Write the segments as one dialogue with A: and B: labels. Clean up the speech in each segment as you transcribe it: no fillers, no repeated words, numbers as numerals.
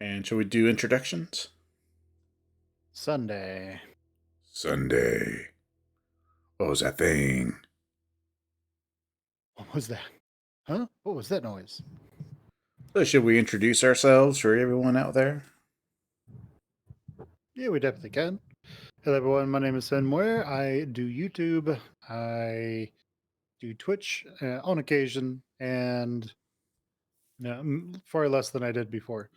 A: And shall we do introductions?
B: Sunday.
A: Sunday. What was that thing?
B: What was that? Huh? What was that noise?
A: So should we introduce ourselves for everyone out there?
B: Yeah, we definitely can. Hello, everyone. My name is Sven Moyer. I do YouTube. I do Twitch on occasion, and far less than I did before.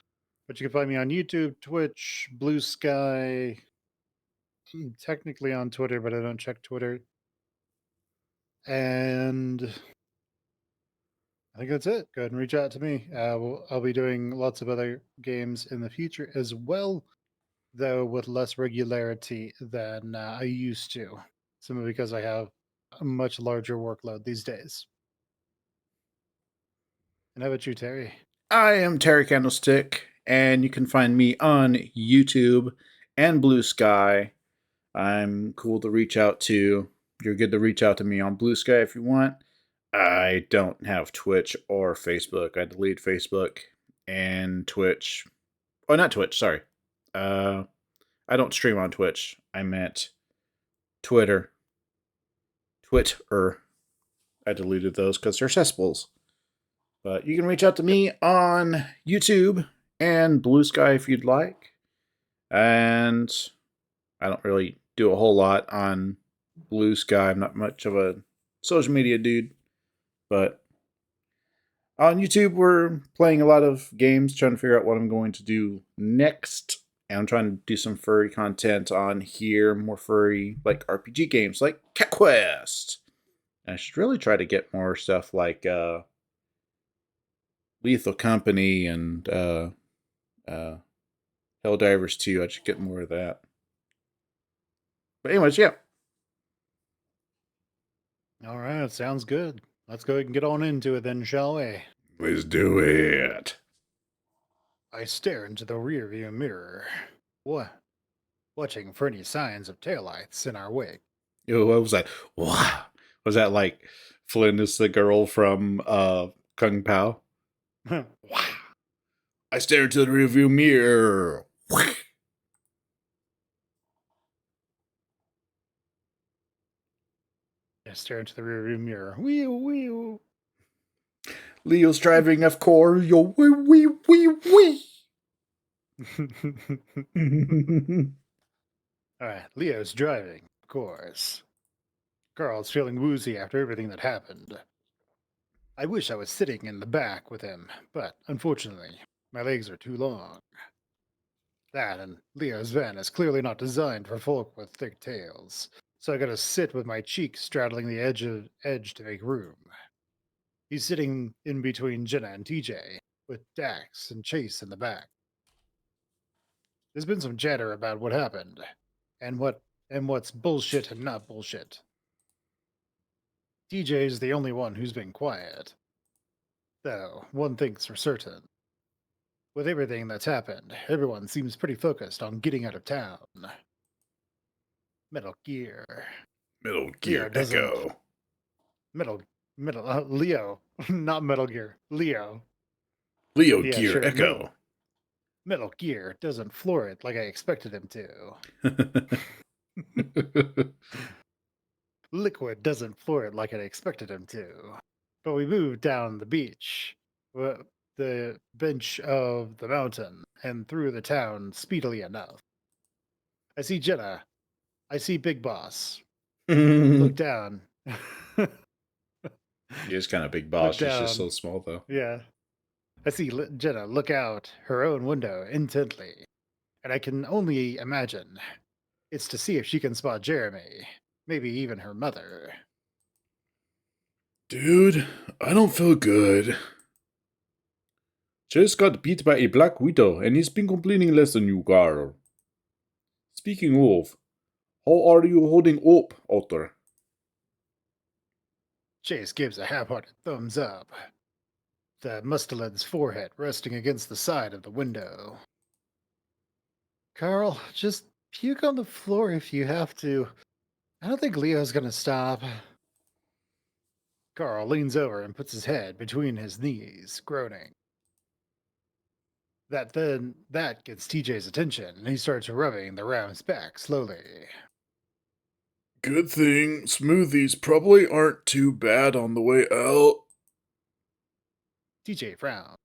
B: But you can find me on YouTube, Twitch, Blue Sky, technically on Twitter, but I don't check Twitter. And I think that's it. Go ahead and reach out to me. I'll be doing lots of other games in the future as well, though with less regularity than I used to, simply because I have a much larger workload these days. And how about you, Terry?
A: I am Terry Candlestick, and you can find me on YouTube and Blue Sky. I'm cool to reach out to. You're good to reach out to me on Blue Sky if you want. I don't have Twitch or Facebook. I deleted Facebook and Twitch. Oh, not Twitch, sorry. Uh, I don't stream on Twitch. I meant Twitter. Twitter. I deleted those because they're cesspools. But you can reach out to me on YouTube and Blue Sky if you'd like. And I don't really do a whole lot on Blue Sky. I'm not much of a social media dude. But on YouTube, we're playing a lot of games, trying to figure out what I'm going to do next. And I'm trying to do some furry content on here, more furry, like RPG games, like Cat Quest. And I should really try to get more stuff like Lethal Company and uh, Helldivers 2. I should get more of that. But anyways, yeah.
B: All right, sounds good. Let's go ahead and get on into it then, shall we?
A: Let's do it.
B: I stare into the rearview mirror. What? Watching for any signs of taillights in our wake.
A: Yo, what was that? Wow. Was that like Flynn is the girl from Kung Pao?
B: Wow.
A: I stare into the rearview mirror.
B: I stare into the rearview mirror. Wee wee.
A: Leo's driving, of course. Yo, wee wee wee wee.
B: All right, Leo's driving, of course. Carl's feeling woozy after everything that happened. I wish I was sitting in the back with him, but unfortunately, my legs are too long. That and Leo's van is clearly not designed for folk with thick tails, so I gotta sit with my cheek straddling the edge to make room. He's sitting in between Jenna and TJ, with Dax and Chase in the back. There's been some chatter about what happened, and what's bullshit and not bullshit. TJ's the only one who's been quiet. Though, one thing's for certain. With everything that's happened, everyone seems pretty focused on getting out of town. Metal Gear.
A: Metal
B: Leo
A: Gear
B: doesn't.
A: Echo.
B: Leo. Not Metal Gear. Leo.
A: Leo
B: Yeah,
A: Gear
B: sure.
A: Echo.
B: Metal Gear doesn't floor it like I expected him to. Liquid doesn't floor it like I expected him to. But we moved down the beach, the bench of the mountain, and through the town speedily enough. I see Jenna. I see Big Boss. Look down.
A: She's kind of big boss.
B: Look
A: She's just
B: down.
A: so small, though.
B: Yeah. I see Jenna look out her own window intently, and I can only imagine it's to see if she can spot Jeremy, maybe even her mother.
A: Dude, I don't feel good. Just got beat by a black widow, and he's been complaining less than you, Carl. Speaking of, how are you holding up, Otter?
B: Chase gives a half-hearted thumbs up, the mustaled's forehead resting against the side of the window. Carl, just puke on the floor if you have to. I don't think Leo's gonna stop. Carl leans over and puts his head between his knees, groaning. That gets TJ's attention, and he starts rubbing the ram's back slowly.
A: Good thing smoothies probably aren't too bad on the way out.
B: TJ frowns.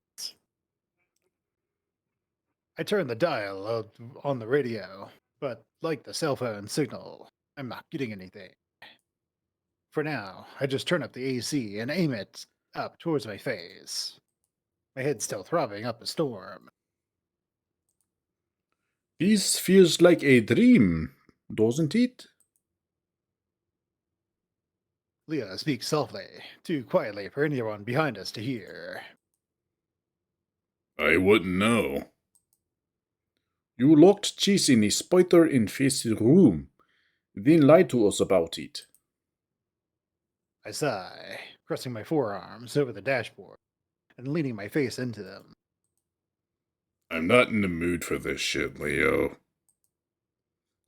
B: I turn the dial on the radio, but like the cell phone signal, I'm not getting anything. For now, I just turn up the AC and aim it up towards my face. My head's still throbbing up a storm.
A: This feels like a dream, doesn't it?
B: Leah speaks softly, too quietly for anyone behind us to hear.
A: I wouldn't know. You locked Chase in a spider-infested room, then lied to us about it.
B: I sigh, crossing my forearms over the dashboard and leaning my face into them.
A: I'm not in the mood for this shit, Leo.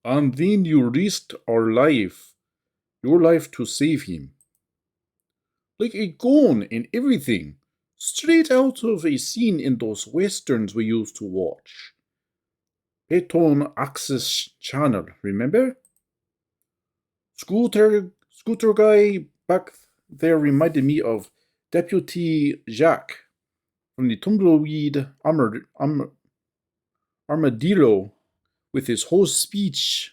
A: And then you risked your life to save him. Like a gun and everything, straight out of a scene in those westerns we used to watch. Beton Access Channel, remember? Scooter guy back there reminded me of Deputy Jacques from the Tumbleweed Armadillo with his whole speech.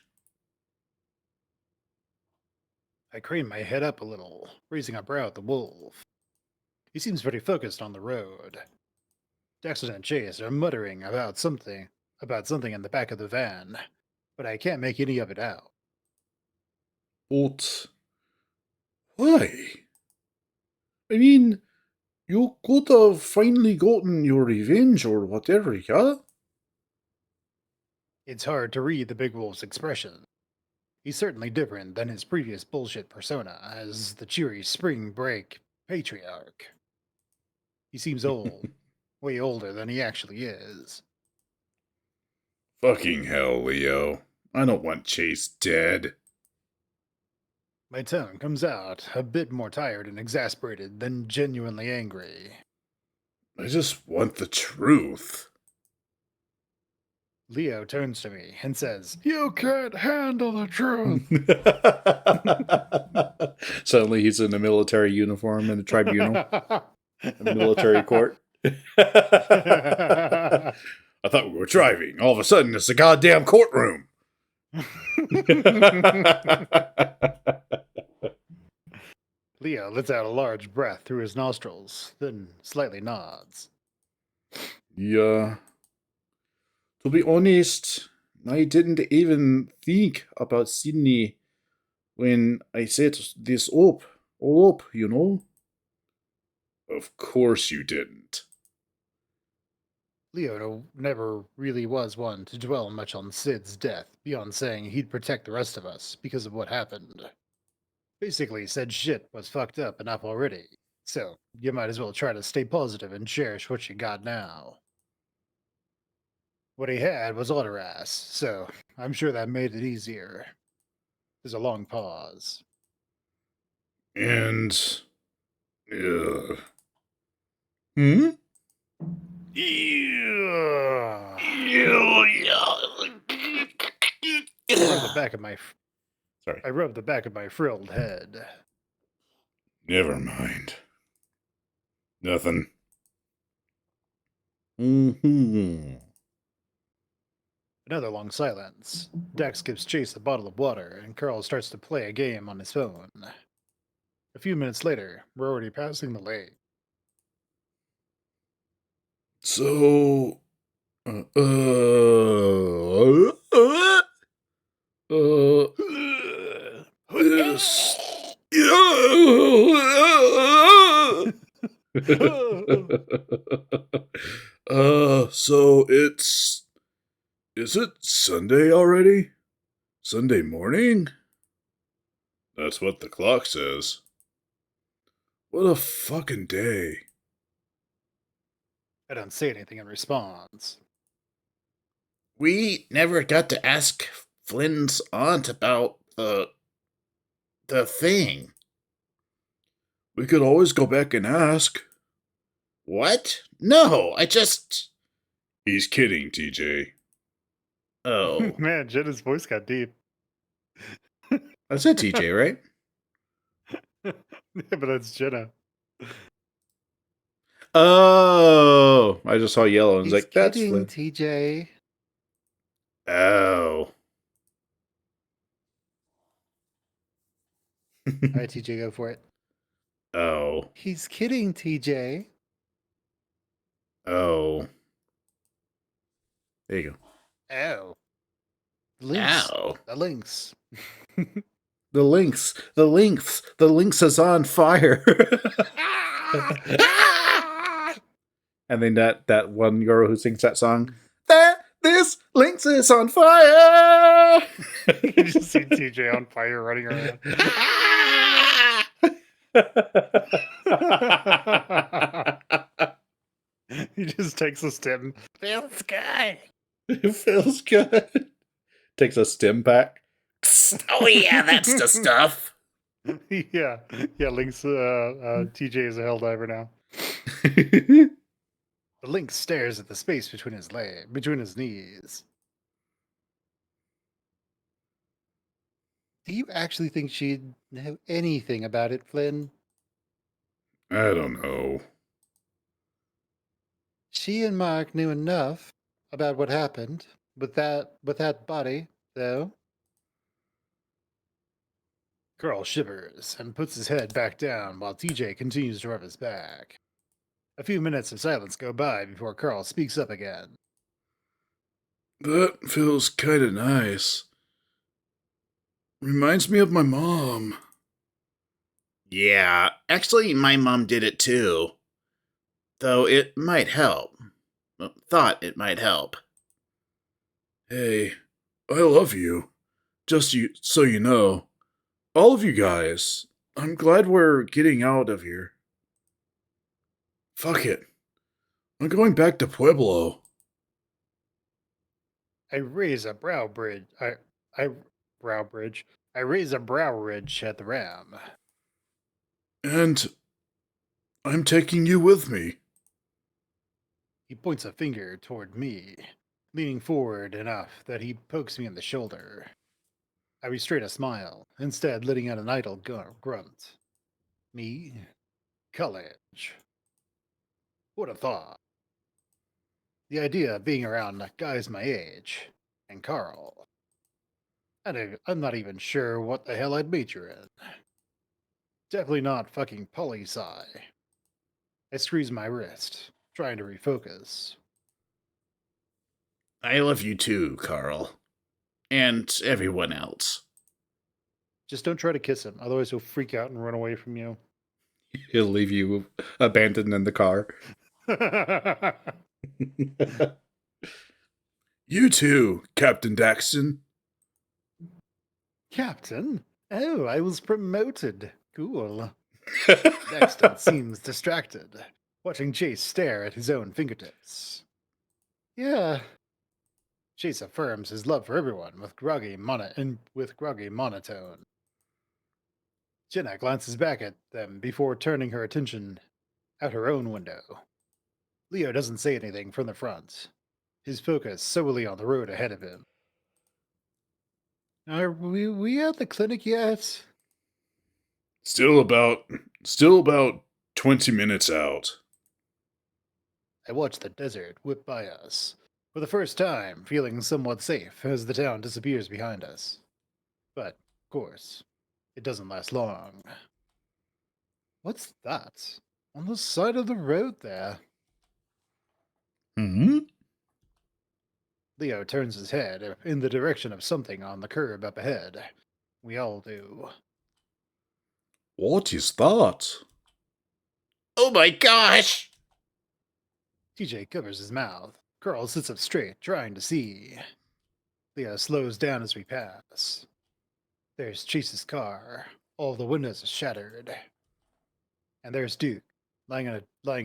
B: I crane my head up a little, raising a brow at the wolf. He seems pretty focused on the road. Dexter and Chase are muttering about something in the back of the van, but I can't make any of it out.
A: But why? I mean, you could have finally gotten your revenge or whatever, yeah?
B: It's hard to read the big wolf's expression. He's certainly different than his previous bullshit persona as the cheery spring break patriarch. He seems old, way older than he actually is.
A: Fucking hell, Leo. I don't want Chase dead.
B: My tone comes out a bit more tired and exasperated than genuinely angry.
A: I just want the truth.
B: Leo turns to me and says, "You can't handle the truth."
A: Suddenly he's in a military uniform in a tribunal, a military court. I thought we were driving. All of a sudden, it's a goddamn courtroom.
B: Leo lets out a large breath through his nostrils, then slightly nods.
A: Yeah. To be honest, I didn't even think about Sydney when I set this up, all up, you know? Of course you didn't.
B: Leo never really was one to dwell much on Sid's death, beyond saying he'd protect the rest of us because of what happened. Basically said shit was fucked up enough already, so you might as well try to stay positive and cherish what you got now. What he had was Autoras, so I'm sure that made it easier. There's a long pause.
A: And. Hmm?
B: Yeah.
A: Sorry.
B: I rubbed the back of my frilled head.
A: Never mind. Nothing. Mm-hmm.
B: Another long silence. Dax gives Chase a bottle of water, and Carl starts to play a game on his phone. A few minutes later, we're already passing the lake.
A: So. This. So it's. Is it Sunday already? Sunday morning? That's what the clock says. What a fucking day.
B: I don't say anything in response.
A: We never got to ask Flynn's aunt about the thing. We could always go back and ask. What? No, He's kidding, TJ. Oh.
B: Man, Jenna's voice got deep.
A: That's it, TJ, right?
B: Yeah, but that's Jenna.
A: Oh. I just saw yellow and was
B: He's
A: like, that's
B: kidding,
A: Flynn.
B: TJ.
A: Oh.
B: All right, TJ, go for it.
A: Oh.
B: He's kidding, TJ.
A: Oh. There you go.
B: Oh. Links.
A: Ow.
B: The links.
A: The lynx. The lynx. The lynx is on fire. And then that one girl who sings that song. This lynx is on fire.
B: You just see TJ on fire running around. He just takes a stem. Feels good.
A: It feels good. Takes a stim pack. Oh yeah, that's the stuff.
B: Yeah. Link's TJ is a helldiver now. The Lynx stares at the space between his knees. Do you actually think she'd know anything about it, Flynn?
A: I don't know.
B: She and Mark knew enough about what happened with that body, though. Carl shivers and puts his head back down while TJ continues to rub his back. A few minutes of silence go by before Carl speaks up again.
A: That feels kind of nice. Reminds me of my mom. Yeah, actually, my mom did it too. Though it might help. Thought it might help. Hey, I love you. Just so you know. All of you guys. I'm glad we're getting out of here. Fuck it. I'm going back to Pueblo.
B: I raise a brow bridge. Brow bridge. I raise a brow ridge at the ram.
A: And I'm taking you with me.
B: He points a finger toward me, leaning forward enough that he pokes me in the shoulder. I restrain a smile, instead letting out an idle grunt. Me? College. What a thought. The idea of being around guys my age, and Carl. I'm not even sure what the hell I'd major in. Definitely not fucking poli-sci. I squeeze my wrist, trying to refocus.
A: I love you too, Carl. And everyone else.
B: Just don't try to kiss him, otherwise he'll freak out and run away from you.
A: He'll leave you abandoned in the car. You too, Captain Daxton.
B: Captain? Oh, I was promoted. Cool. Daxton seems distracted, watching Chase stare at his own fingertips. Yeah. Chase affirms his love for everyone with groggy monotone. Jenna glances back at them before turning her attention out her own window. Leo doesn't say anything from the front, his focus solely on the road ahead of him. Are we at the clinic yet?
A: Still about 20 minutes out.
B: I watch the desert whip by us, for the first time feeling somewhat safe as the town disappears behind us. But, of course, it doesn't last long. What's that? On the side of the road there.
A: Hmm?
B: Leo turns his head in the direction of something on the curb up ahead. We all do.
A: What is that? Oh my gosh!
B: TJ covers his mouth. Carl sits up straight, trying to see. Leo slows down as we pass. There's Chase's car. All the windows are shattered. And there's Duke, lying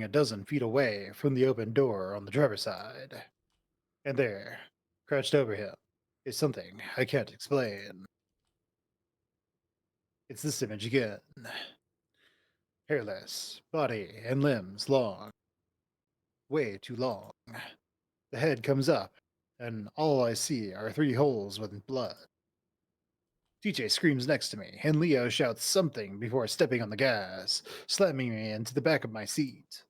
B: a dozen feet away from the open door on the driver's side. And there, crouched over him, is something I can't explain. It's this image again. Hairless, body and limbs long. Way too long. The head comes up, and all I see are 3 holes with blood. TJ screams next to me, and Leo shouts something before stepping on the gas, slamming me into the back of my seat.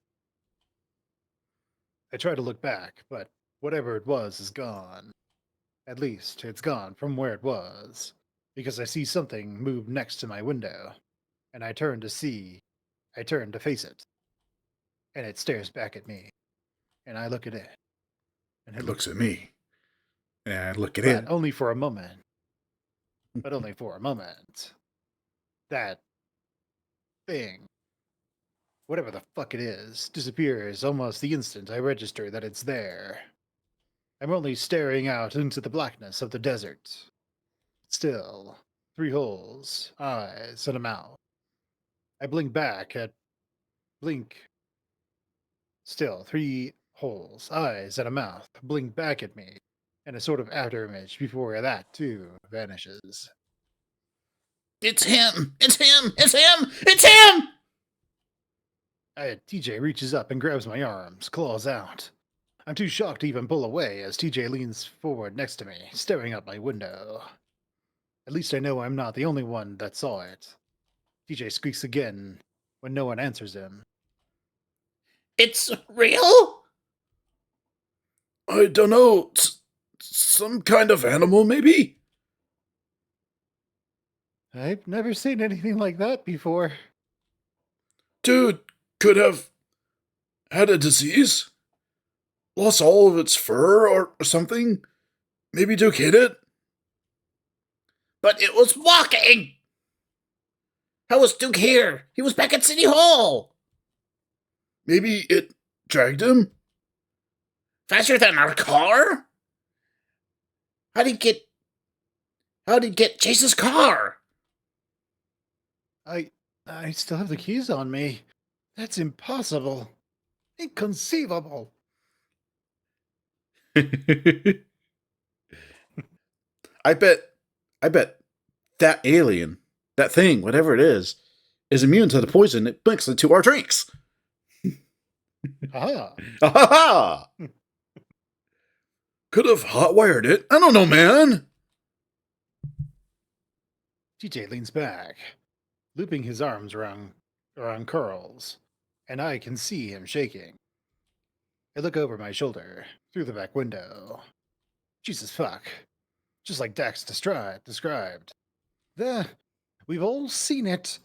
B: I try to look back, but whatever it was is gone. At least, it's gone from where it was, because I see something move next to my window, and I turn to face it, and it stares back at me, and I look at it, and
A: It
B: it
A: looks
B: looks
A: at
B: at me.
A: me, and I look at
B: But
A: it.
B: only for a moment. But only for a moment. That thing, whatever the fuck it is, disappears almost the instant I register that it's there. I'm only staring out into the blackness of the desert. Still, 3 holes, eyes, and a mouth. I blink. Still, 3 holes, eyes, and a mouth blink back at me, and a sort of afterimage before that, too, vanishes.
A: It's him! It's him! It's him! It's him!
B: TJ reaches up and grabs my arms, claws out. I'm too shocked to even pull away as TJ leans forward next to me, staring out my window. At least I know I'm not the only one that saw it. TJ squeaks again when no one answers him.
A: It's real? I don't know. Some kind of animal, maybe?
B: I've never seen anything like that before.
A: Dude could have had a disease? Lost all of its fur or something? Maybe Duke hit it? But it was walking! How was Duke here? He was back at City Hall! Maybe it dragged him? Faster than our car? How'd he get Chase's car?
B: I still have the keys on me. That's impossible. Inconceivable.
A: I bet that alien, that thing, whatever it is immune to the poison it mixed into our drinks.
B: Aha.
A: Ha Could have hotwired it. I don't know, man.
B: TJ leans back, looping his arms around Curls, and I can see him shaking. I look over my shoulder, through the back window. Jesus fuck. Just like Dax described. There, we've all seen it.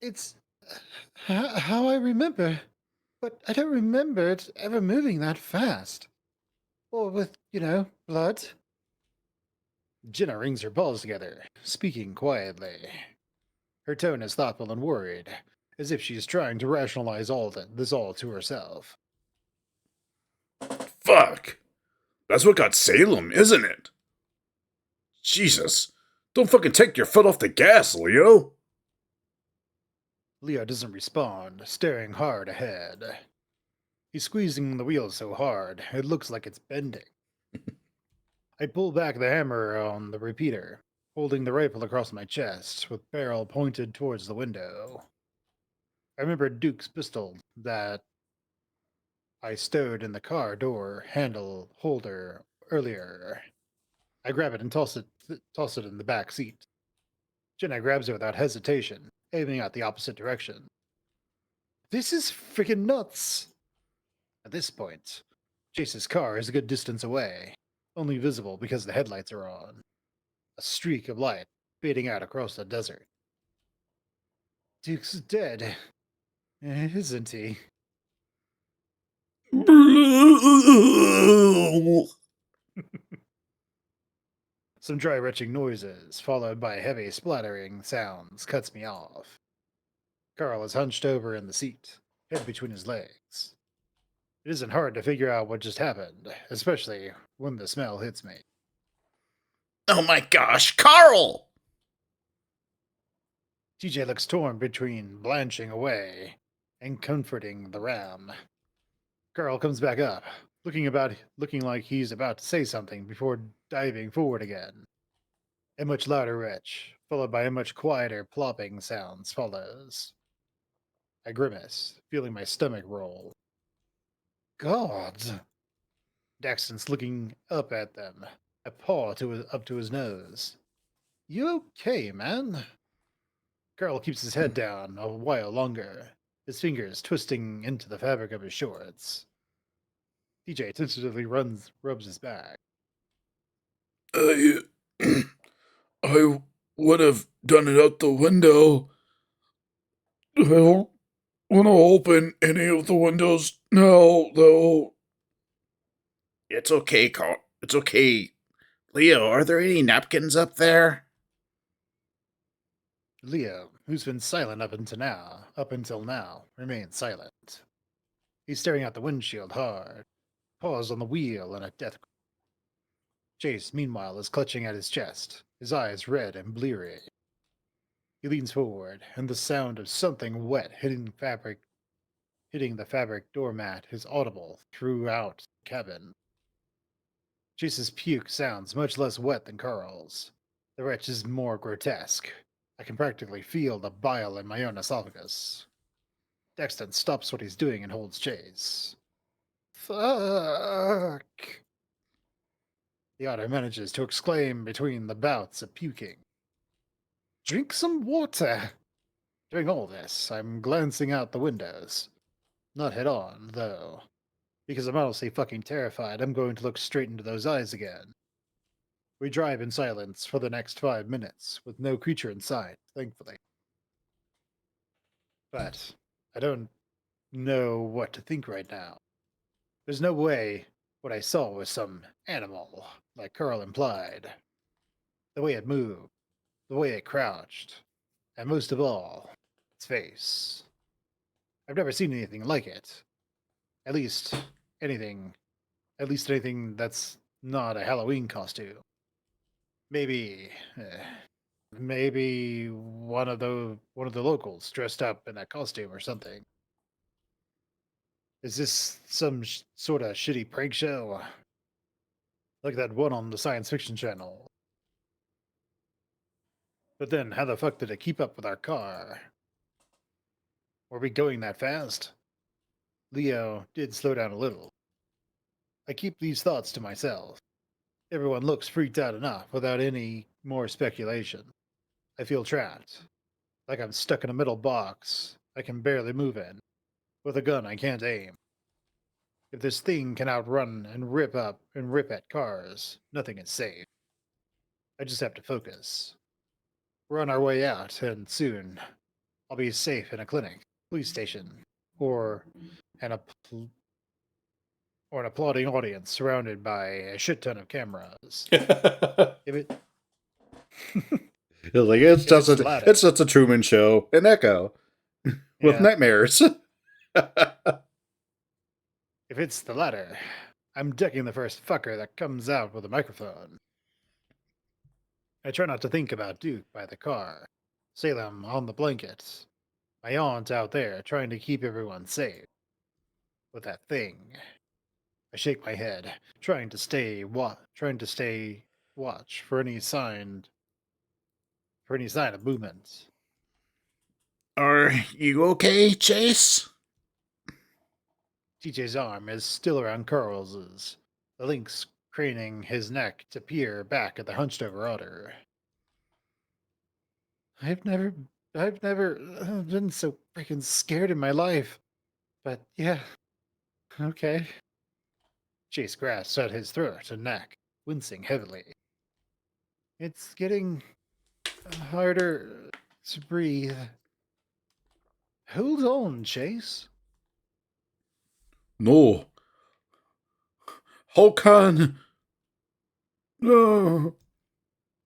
B: It's how I remember, but I don't remember it ever moving that fast. Or with, blood. Jenna rings her paws together, speaking quietly. Her tone is thoughtful and worried, as if she is trying to rationalize this all to herself.
A: Fuck. That's what got Salem, isn't it? Jesus. Don't fucking take your foot off the gas, Leo.
B: Leo doesn't respond, staring hard ahead. He's squeezing the wheel so hard, it looks like it's bending. I pull back the hammer on the repeater, holding the rifle across my chest, with barrel pointed towards the window. I remember Duke's pistol that I stowed in the car door handle holder earlier. I grab it and toss it in the back seat. Jenna grabs it without hesitation, aiming at the opposite direction. This is freaking nuts! At this point, Chase's car is a good distance away, only visible because the headlights are on. A streak of light fading out across the desert. Duke's dead, isn't he? Some dry retching noises, followed by heavy splattering sounds, cuts me off. Carl is hunched over in the seat, head between his legs. It isn't hard to figure out what just happened, especially when the smell hits me.
A: Oh my gosh, Carl!
B: TJ looks torn between blanching away and comforting the ram. Carl comes back up, looking like he's about to say something before diving forward again. A much louder retch, followed by a much quieter plopping sounds follows. I grimace, feeling my stomach roll. God. Daxton's looking up at them, a paw up to his nose. You okay, man? Carl keeps his head down a while longer, his fingers twisting into the fabric of his shorts. TJ tentatively rubs his back.
C: I, I would have done it out the window. I don't want to open any of the windows now, though.
A: It's okay, Carl. It's okay. Leo, are there any napkins up there?
B: Leo, who's been silent up until now, remains silent. He's staring out the windshield hard, paws on the wheel in a death. Chase, meanwhile, is clutching at his chest, his eyes red and bleary. He leans forward, and the sound of something wet hitting the fabric doormat is audible throughout the cabin. Chase's puke sounds much less wet than Carl's. The wretch is more grotesque. I can practically feel the bile in my own esophagus. Dexton stops what he's doing and holds Chase. Fuck! The otter manages to exclaim between the bouts of puking. Drink some water! During all this, I'm glancing out the windows. Not head on, though, because I'm honestly fucking terrified I'm going to look straight into those eyes again. We drive in silence for the next 5 minutes, with no creature in sight, thankfully. But I don't know what to think right now. There's no way what I saw was some animal, like Carl implied. The way it moved, the way it crouched, and most of all, its face. I've never seen anything like it. At least anything, at least anything that's not a Halloween costume. Maybe, maybe one of the locals dressed up in that costume or something. Is this some sort of shitty prank show? Like that one on the science fiction channel. But then, how the fuck did it keep up with our car? Were we going that fast? Leo did slow down a little. I keep these thoughts to myself. Everyone looks freaked out enough without any more speculation. I feel trapped, like I'm stuck in a metal box I can barely move in, with a gun I can't aim. If this thing can outrun and rip at cars, nothing is safe. I just have to focus. We're on our way out, and soon I'll be safe in a clinic, police station, or an apl- or an applauding audience surrounded by a shit ton of cameras. If it
A: It's like it's
B: if
A: just
B: it's the latter,
A: a Truman Show, an Echo with
B: yeah,
A: nightmares.
B: if it's the latter, I'm decking the first fucker that comes out with a microphone. I try not to think about Duke by the car, Salem on the blankets, my aunt out there trying to keep everyone safe. With that thing, I shake my head, trying to stay watch for any sign of movement.
A: Are you okay, Chase?
B: TJ's arm is still around Carl's, the lynx craning his neck to peer back at the hunched over otter. I've never, I've never been so freaking scared in my life. But yeah, okay. Chase grasps at his throat and neck, wincing heavily. It's getting harder to breathe. Hold on, Chase.
C: No. How can. Uh,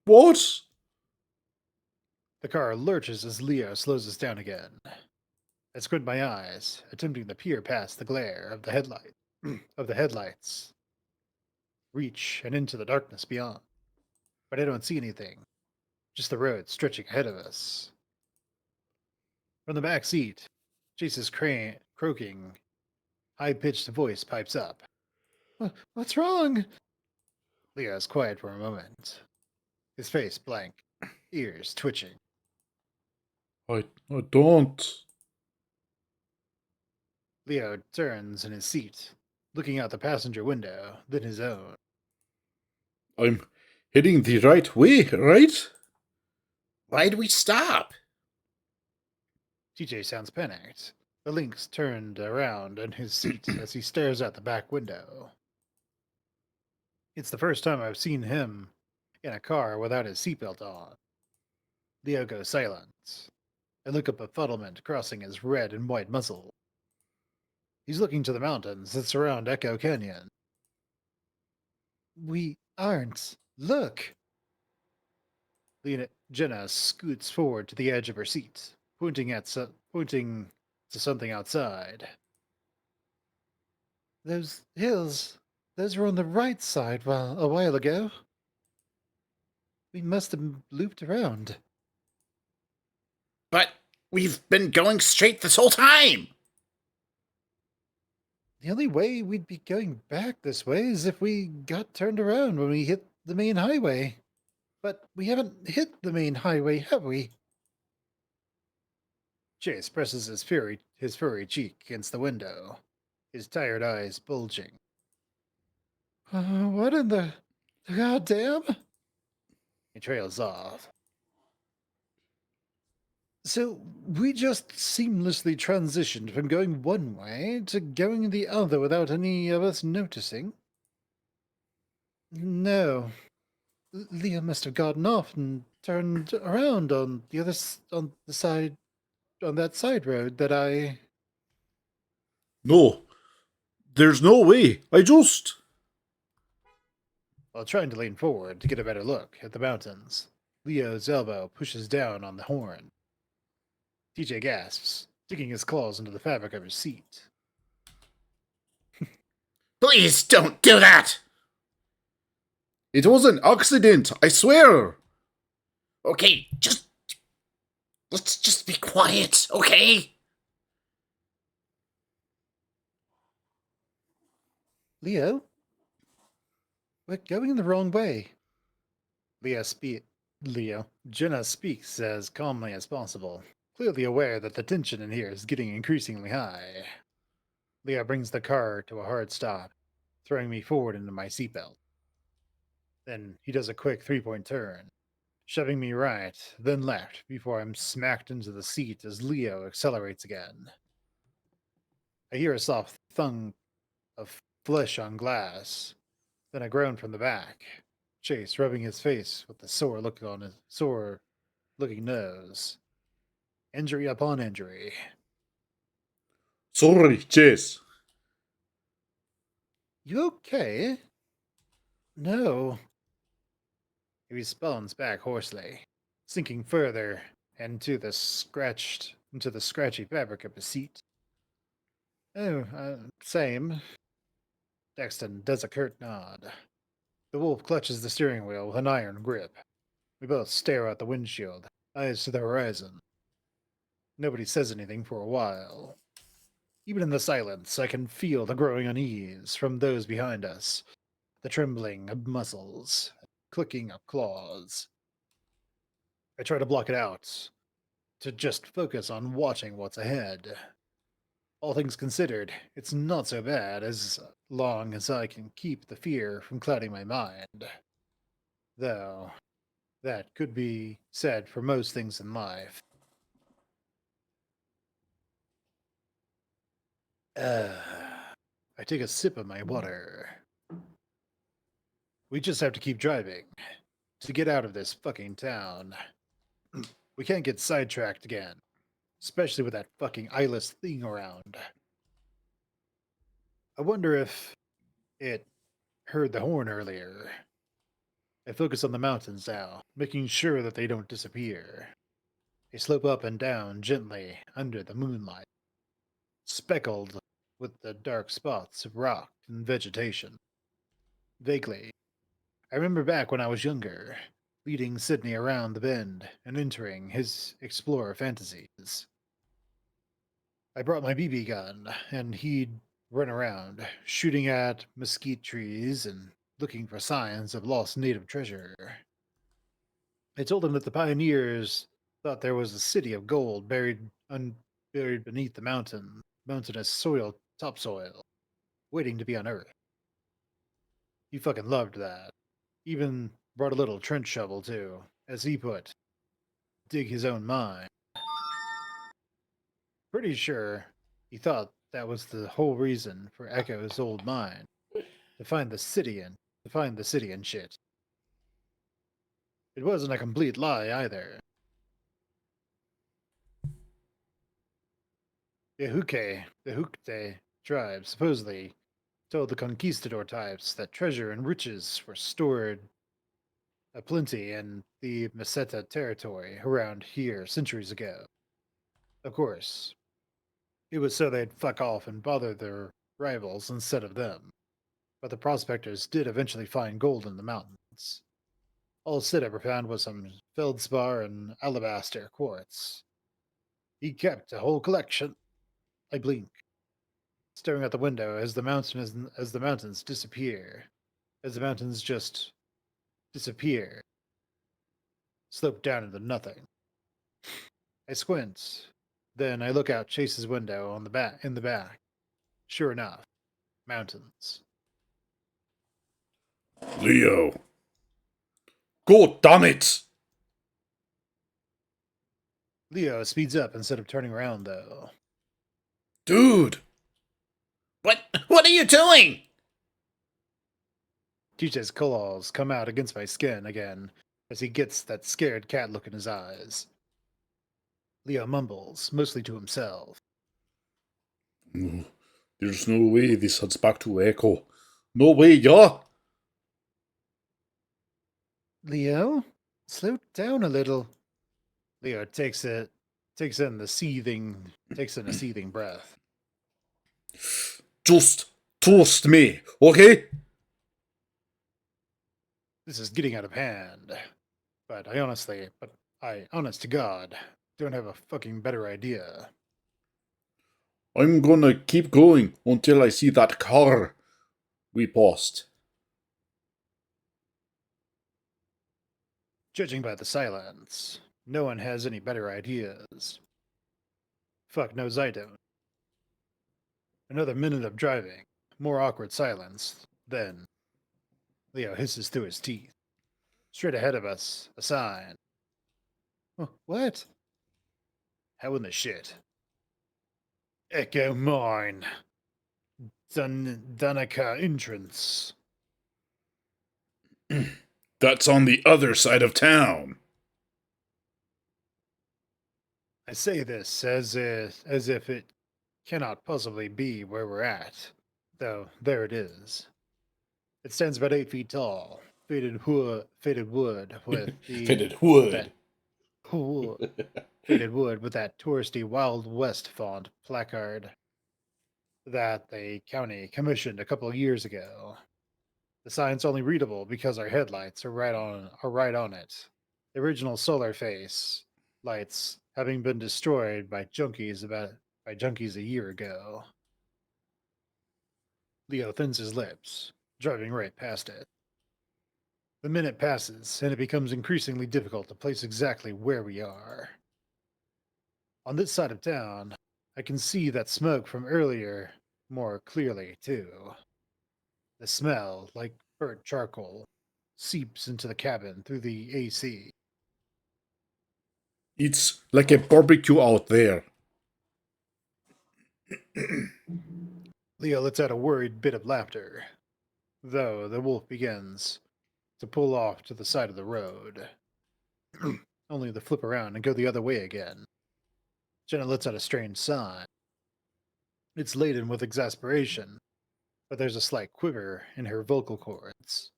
C: what?
B: The car lurches as Leo slows us down again. I squint my eyes, attempting to peer past the glare of the headlights, reach and into the darkness beyond. But I don't see anything, just the road stretching ahead of us. From the back seat, Chase's croaking, high-pitched voice pipes up. What's wrong? Leo is quiet for a moment, his face blank, ears twitching.
C: I don't.
B: Leo turns in his seat, looking out the passenger window, then his own.
C: I'm heading the right way, right?
A: Why'd we stop?
B: TJ sounds panicked. The Lynx turned around in his seat as he stares out the back window. It's the first time I've seen him in a car without his seatbelt on. Leo goes silent. I look at befuddlement crossing his red and white muzzle. He's looking to the mountains that surround Echo Canyon. We aren't. Look! Jenna scoots forward to the edge of her seat, pointing to something outside. Those hills, those were on the right side a while ago. We must have looped around.
A: But we've been going straight this whole time.
B: The only way we'd be going back this way is if we got turned around when we hit the main highway. But we haven't hit the main highway, have we? Chase presses his furry cheek against the window, his tired eyes bulging. What in the goddamn? He trails off. So we just seamlessly transitioned from going one way to going the other without any of us noticing? No. Leah must have gotten off and turned around on that side road that I...
C: No, there's no way.
B: While trying to lean forward to get a better look at the mountains, Leo's elbow pushes down on the horn. TJ gasps, digging his claws into the fabric of his seat.
A: Please don't do that.
C: It was an accident, I swear.
A: Okay, let's just be quiet, okay?
B: Leo? We're going the wrong way. Jenna speaks as calmly as possible, clearly aware that the tension in here is getting increasingly high. Leo brings the car to a hard stop, throwing me forward into my seatbelt. Then he does a quick three-point turn, shoving me right, then left, before I'm smacked into the seat as Leo accelerates again. I hear a soft thunk of flesh on glass, then a groan from the back. Chase rubbing his face with the sore-looking nose. Injury upon injury.
C: Sorry, Chase.
B: You okay? No. He responds back hoarsely, sinking further into the scratchy fabric of his seat. Oh, same. Dexton does a curt nod. The wolf clutches the steering wheel with an iron grip. We both stare out the windshield, eyes to the horizon. Nobody says anything for a while. Even in the silence, I can feel the growing unease from those behind us, the trembling of muscles, clicking of claws. I try to block it out, to just focus on watching what's ahead. All things considered, it's not so bad as long as I can keep the fear from clouding my mind. Though, that could be said for most things in life. I take a sip of my water. We just have to keep driving to get out of this fucking town. We can't get sidetracked again, especially with that fucking eyeless thing around. I wonder if it heard the horn earlier. I focus on the mountains now, making sure that they don't disappear. They slope up and down gently under the moonlight, speckled with the dark spots of rock and vegetation. Vaguely, I remember back when I was younger, leading Sydney around the bend and entering his explorer fantasies. I brought my BB gun, and he'd run around, shooting at mesquite trees and looking for signs of lost native treasure. I told him that the pioneers thought there was a city of gold buried beneath the mountainous topsoil. waiting to be unearthed. He fucking loved that. Even brought a little trench shovel, too, as he put, dig his own mine. Pretty sure he thought that was the whole reason for Echo's old mine, to find the city and shit. It wasn't a complete lie either. The Hukte tribe supposedly told the conquistador types that treasure and riches were stored aplenty in the Meseta territory around here centuries ago. Of course, it was so they'd fuck off and bother their rivals instead of them. But the prospectors did eventually find gold in the mountains. All Sid ever found was some feldspar and alabaster quartz. He kept a whole collection. I blink, staring out the window as the mountains disappear, as the mountains just disappear, slope down into nothing. I squint, then I look out Chase's window on the back in the back. Sure enough, mountains.
C: Leo. God damn it!
B: Leo speeds up instead of turning around, though.
C: Dude!
A: What are you doing?
B: TJ's claws come out against my skin again as he gets that scared cat look in his eyes. Leo mumbles, mostly to himself.
C: No, there's no way this heads back to Echo. No way, yeah?
B: Leo, slow down a little. Leo takes in a seething breath.
C: Just trust me, okay?
B: This is getting out of hand. But I honest to God, don't have a fucking better idea.
C: I'm gonna keep going until I see that car we passed.
B: Judging by the silence, no one has any better ideas. Fuck knows I don't. Another minute of driving, more awkward silence, then Leo hisses through his teeth. Straight ahead of us, a sign. Oh, what? How in the shit? Echo Mine. Danica entrance.
C: That's on the other side of town.
B: I say this as if it cannot possibly be where we're at, though there it is. It stands about 8 feet tall, faded wood with the
C: Fitted wood.
B: that faded wood with that touristy Wild West font placard that the county commissioned a couple of years ago. The sign's only readable because our headlights are right on it. The original solar face lights having been destroyed by junkies a year ago. Leo thins his lips, driving right past it. The minute passes, and it becomes increasingly difficult to place exactly where we are. On this side of town, I can see that smoke from earlier more clearly, too. The smell, like burnt charcoal, seeps into the cabin through the AC.
C: It's like a barbecue out there.
B: Leo lets out a worried bit of laughter, though the wolf begins to pull off to the side of the road, only to flip around and go the other way again. Jenna lets out a strange sigh. It's laden with exasperation, but there's a slight quiver in her vocal cords.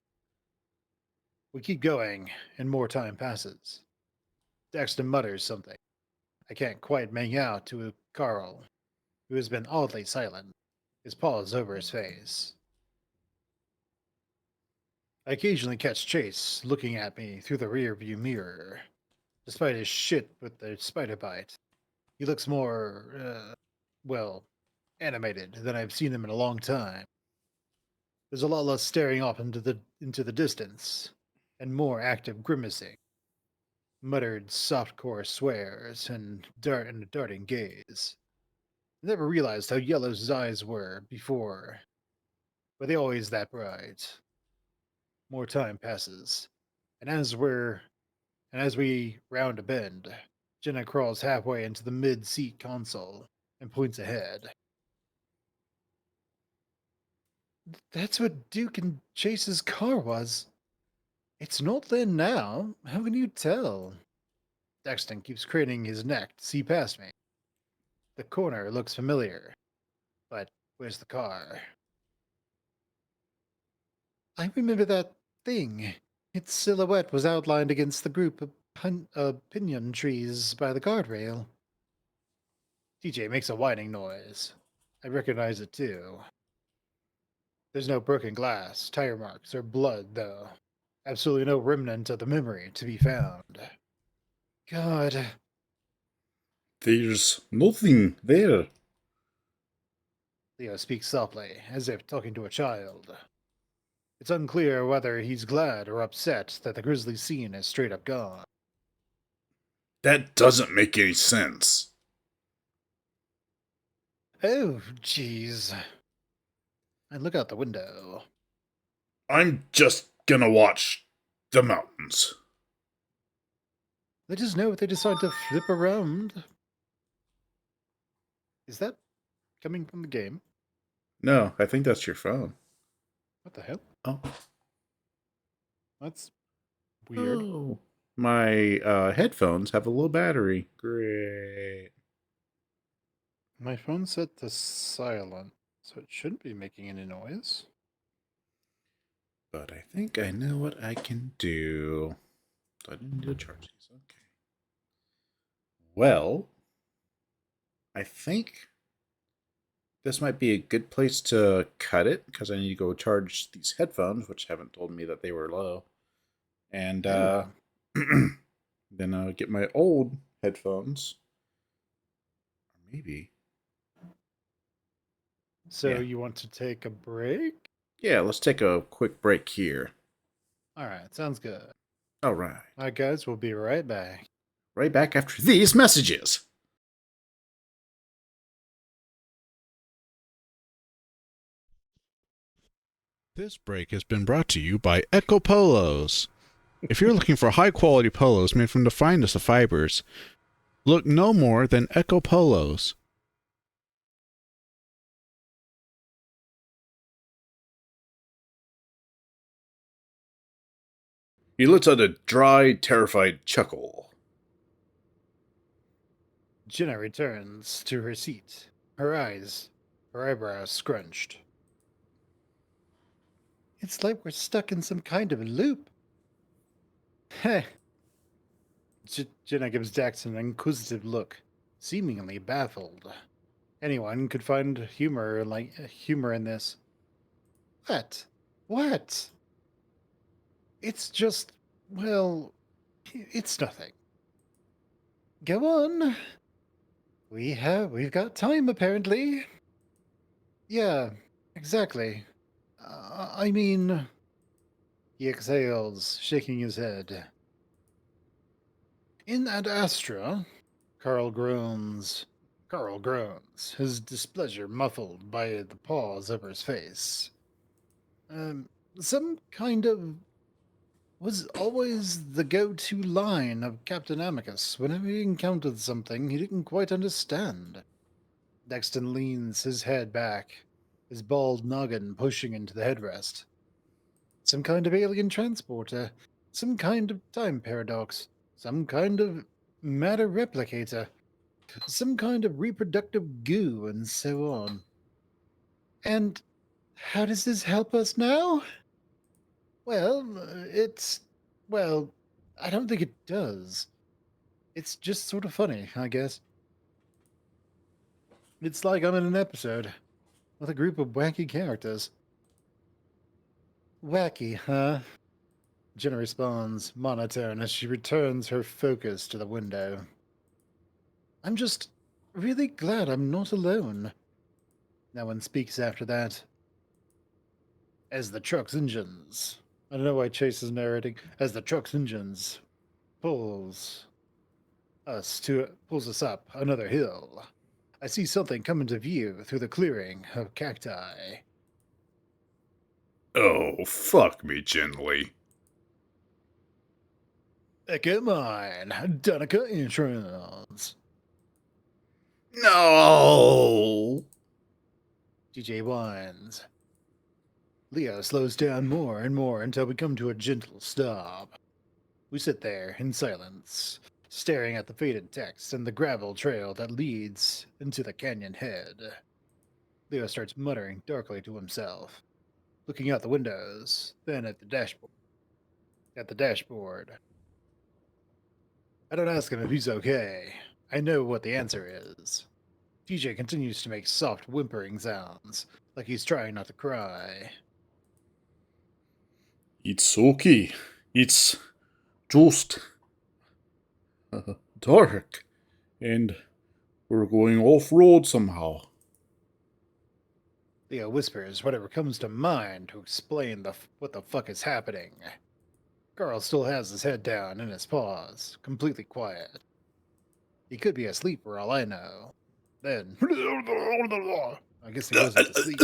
B: We keep going, and more time passes. Daxton mutters something. I can't quite make out to Carl, who has been oddly silent, his paws over his face. I occasionally catch Chase looking at me through the rear-view mirror. Despite his shit with the spider bite, he looks more, animated than I've seen him in a long time. There's a lot less staring off into the distance, and more active grimacing, muttered softcore swears, and a darting gaze. I never realized how yellow his eyes were before, Were they always that bright? More time passes, and as we round a bend, Jenna crawls halfway into the mid-seat console and points ahead. That's what Duke and Chase's car was. It's not there now. How can you tell? Daxton keeps craning his neck to see past me. The corner looks familiar, but where's the car? I remember that thing. Its silhouette was outlined against the group of pinyon trees by the guardrail. TJ makes a whining noise. I recognize it too. There's no broken glass, tire marks, or blood, though. Absolutely no remnant of the memory to be found. God.
A: There's nothing there.
B: Leo speaks softly, as if talking to a child. It's unclear whether he's glad or upset that the grisly scene is straight up gone.
A: That doesn't make any sense.
B: Oh, jeez. I look out the window.
A: I'm just gonna watch the mountains.
B: Let us know if they decide to flip around. Is that coming from the game?
A: No, I think that's your phone.
B: What the hell?
A: Oh.
B: That's weird.
A: Oh. My headphones have a low battery. Great.
B: My phone's set to silent, so it shouldn't be making any noise.
A: But I think I know what I can do. I didn't need to charge these. Okay. Well, I think this might be a good place to cut it because I need to go charge these headphones, which haven't told me that they were low. And then I'll get my old headphones. Or maybe.
B: So
A: Yeah.
B: you want to take a break?
A: Yeah, let's take a quick break here.
B: Alright, sounds good.
A: All right.
B: Alright, guys, we'll be right back.
A: Right back after these messages.
D: This break has been brought to you by Echo Polos. If you're looking for high-quality polos made from the finest of fibers, look no more than Echo Polos.
A: He lets out a dry, terrified chuckle.
B: Jenna returns to her seat, her eyebrows scrunched. It's like we're stuck in some kind of a loop. Heh. Jenna gives Daxton an inquisitive look, seemingly baffled. Anyone could find humor in this. What? What? It's just, well, it's nothing. Go on. We've got time apparently. Yeah, exactly. I mean, he exhales, shaking his head. In Ad Astra, Carl groans. Carl groans, his displeasure muffled by the pause over his face. Some kind of was always the go-to line of Captain Amicus whenever he encountered something he didn't quite understand. Dexton leans his head back, his bald noggin pushing into the headrest. Some kind of alien transporter, some kind of time paradox, some kind of matter replicator, some kind of reproductive goo, and so on. And how does this help us now? Well, well, I don't think it does. It's just sort of funny, I guess. It's like I'm in an episode with a group of wacky characters. Wacky, huh? Jenna responds, monotone, as she returns her focus to the window. I'm just really glad I'm not alone. No one speaks after that. As the truck's engines. I don't know why Chase is narrating. As the truck's engines pulls us up another hill. I see something come into view through the clearing of cacti.
C: Oh, fuck me gently.
B: Come on, Donica Insurance.
C: No!
B: TJ whines. Leo slows down more and more until we come to a gentle stop. We sit there in silence, staring at the faded text and the gravel trail that leads into the canyon head. Leo starts muttering darkly to himself, looking out the windows, then at the dashboard. I don't ask him if he's okay. I know what the answer is. TJ continues to make soft whimpering sounds, like he's trying not to cry.
C: It's okay. It's just dark. And we're going off-road somehow.
B: Leo whispers whatever comes to mind to explain what the fuck is happening. Carl still has his head down in his paws, completely quiet. He could be asleep for all I know. Then, I guess he wasn't asleep.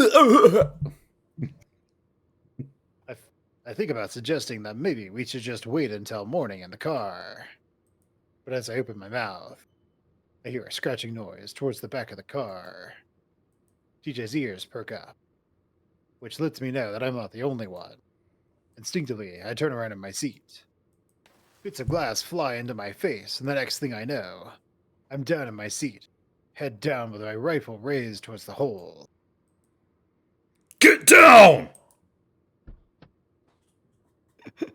B: I think about suggesting that maybe we should just wait until morning in the car. But as I open my mouth, I hear a scratching noise towards the back of the car. TJ's ears perk up, which lets me know that I'm not the only one. Instinctively, I turn around in my seat. Bits of glass fly into my face, and the next thing I know, I'm down in my seat, head down with my rifle raised towards the hole.
C: Get down!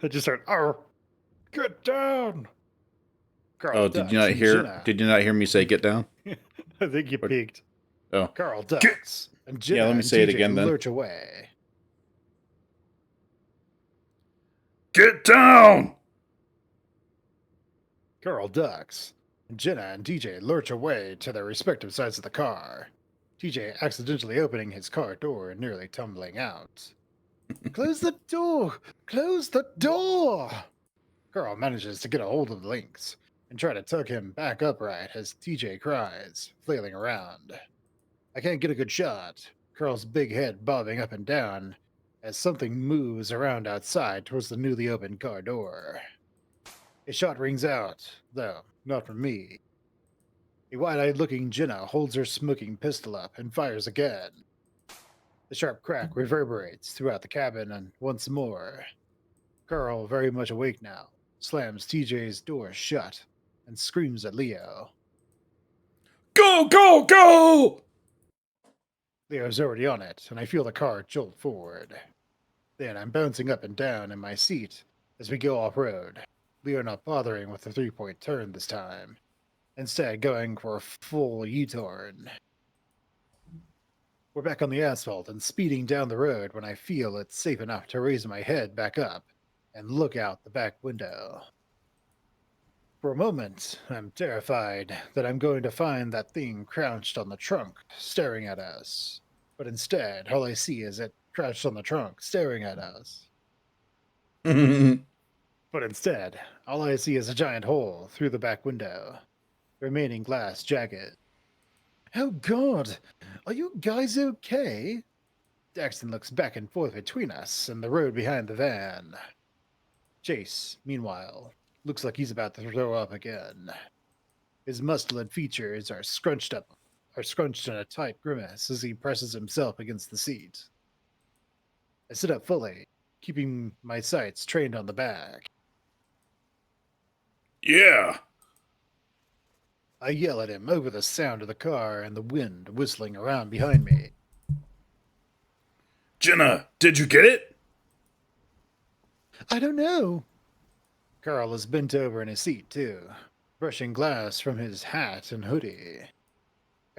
B: I just start, "Arr! Get down!" Carl
A: Oh, did you
B: ducks
A: not
B: and
A: hear?
B: Jenna-
A: Did you not hear me say get down?
B: I think you
A: Or-
B: peeked.
A: Oh,
B: Carl ducks, and Jenna
A: Yeah, let me
B: and
A: say it
B: TJ
A: again, then.
B: lurch away.
C: Get down!
B: Carl ducks, and Jenna and TJ lurch away to their respective sides of the car. TJ accidentally opening his car door and nearly tumbling out. Close the door! Close the door! Carl manages to get a hold of the Lynx and try to tug him back upright as TJ cries, flailing around. I can't get a good shot, Carl's big head bobbing up and down as something moves around outside towards the newly opened car door. A shot rings out, though not from me. A wide-eyed looking Jenna holds her smoking pistol up and fires again. The sharp crack reverberates throughout the cabin, and once more, Carl, very much awake now, slams TJ's door shut and screams at Leo.
C: Go, go, go!
B: Leo's already on it, and I feel the car jolt forward. Then I'm bouncing up and down in my seat as we go off-road, Leo not bothering with the three-point turn this time, instead going for a full U-turn. We're back on the asphalt and speeding down the road when I feel it's safe enough to raise my head back up and look out the back window. For a moment, I'm terrified that I'm going to find that thing crouched on the trunk, staring at us. But instead, all I see is it crouched on the trunk, staring at us. But instead, all I see is a giant hole through the back window, remaining glass jagged. Oh God, are you guys okay? Daxton looks back and forth between us and the road behind the van. Chase, meanwhile, looks like he's about to throw up again. His muscular features are scrunched in a tight grimace as he presses himself against the seat. I sit up fully, keeping my sights trained on the back.
C: Yeah.
B: I yell at him over the sound of the car and the wind whistling around behind me.
C: Jenna, did you get it?
B: I don't know. Carl is bent over in his seat, too, brushing glass from his hat and hoodie.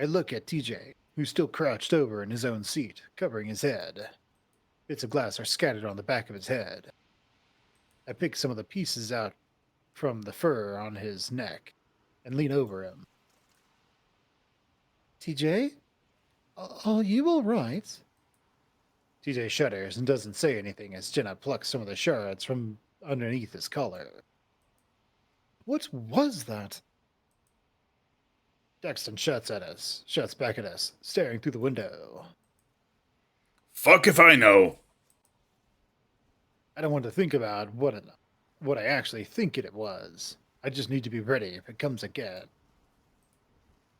B: I look at TJ, who's still crouched over in his own seat, covering his head. Bits of glass are scattered on the back of his head. I pick some of the pieces out from the fur on his neck and lean over him. TJ? Are you all right? TJ shudders and doesn't say anything as Jenna plucks some of the shards from underneath his collar. What was that? Daxton shuts back at us, staring through the window.
C: Fuck if I know.
B: I don't want to think about what I actually think it was. I just need to be ready if it comes again.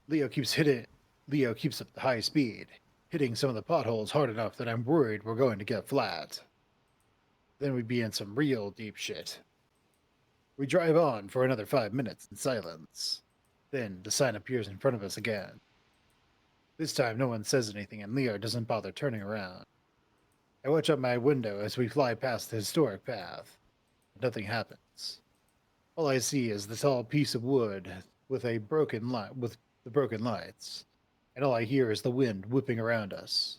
B: Leo keeps hitting. Leo keeps up the high speed, hitting some of the potholes hard enough that I'm worried we're going to get flat. Then we'd be in some real deep shit. We drive on for another 5 minutes in silence. Then the sign appears in front of us again. This time no one says anything and Leo doesn't bother turning around. I watch out my window as we fly past the historic path. Nothing happens. All I see is the tall piece of wood with the broken lights, and all I hear is the wind whipping around us.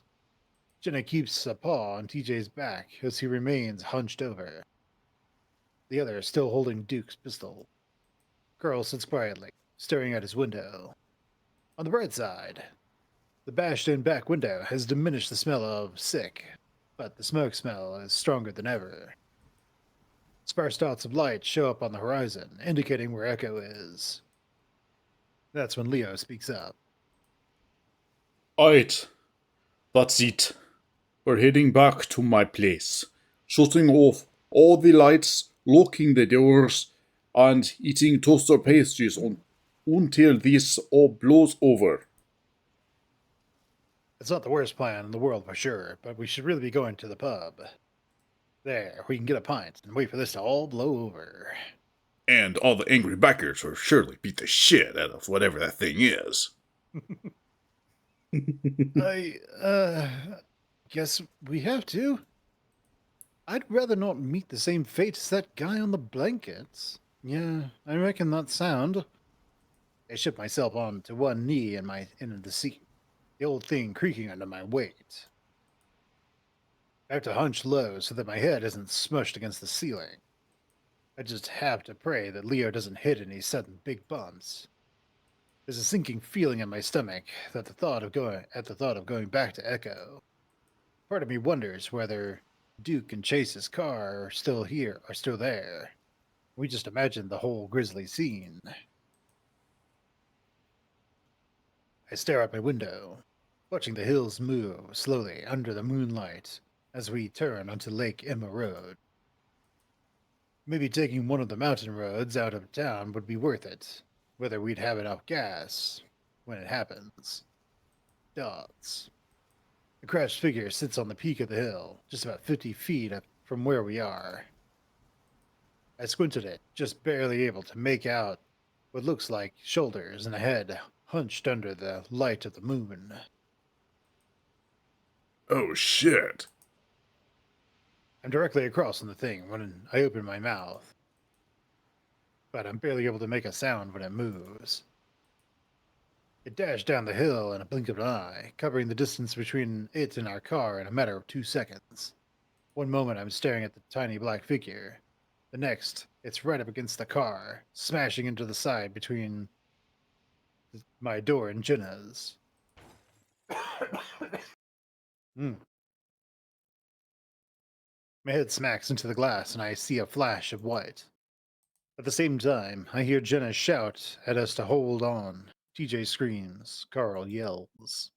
B: Jenna keeps a paw on TJ's back as he remains hunched over. The other is still holding Duke's pistol. Carl sits quietly, staring at his window. On the bright side, the bashed-in back window has diminished the smell of sick, but the smoke smell is stronger than ever. Sparse dots of light show up on the horizon, indicating where Echo is. That's when Leo speaks up.
C: Alright, that's it. We're heading back to my place, shutting off all the lights, locking the doors, and eating toaster pastries until this all blows over.
B: It's not the worst plan in the world for sure, but we should really be going to the pub. There, we can get a pint and wait for this to all blow over.
C: And all the angry backers will surely beat the shit out of whatever that thing is.
B: I guess we have to. I'd rather not meet the same fate as that guy on the blankets. Yeah, I reckon that's sound. I shift myself onto one knee in the seat, the old thing creaking under my weight. I have to hunch low so that my head isn't smushed against the ceiling. I just have to pray that Leo doesn't hit any sudden big bumps. There's a sinking feeling in my stomach at the thought of going back to Echo. Part of me wonders whether Duke and Chase's car are still there. We just imagined the whole grisly scene. I stare out my window, watching the hills move slowly under the moonlight as we turn onto Lake Emma Road. Maybe taking one of the mountain roads out of town would be worth it, whether we'd have enough gas when it happens. Dots. The crashed figure sits on the peak of the hill, just about 50 feet up from where we are. I squinted it, just barely able to make out what looks like shoulders and a head hunched under the light of the moon.
C: Oh shit.
B: I'm directly across from the thing when I open my mouth, but I'm barely able to make a sound when it moves. It dashed down the hill in a blink of an eye, covering the distance between it and our car in a matter of 2 seconds. One moment I'm staring at the tiny black figure. The next, it's right up against the car, smashing into the side between my door and Jenna's. My head smacks into the glass and I see a flash of white. At the same time, I hear Jenna shout at us to hold on. TJ screams. Carl yells.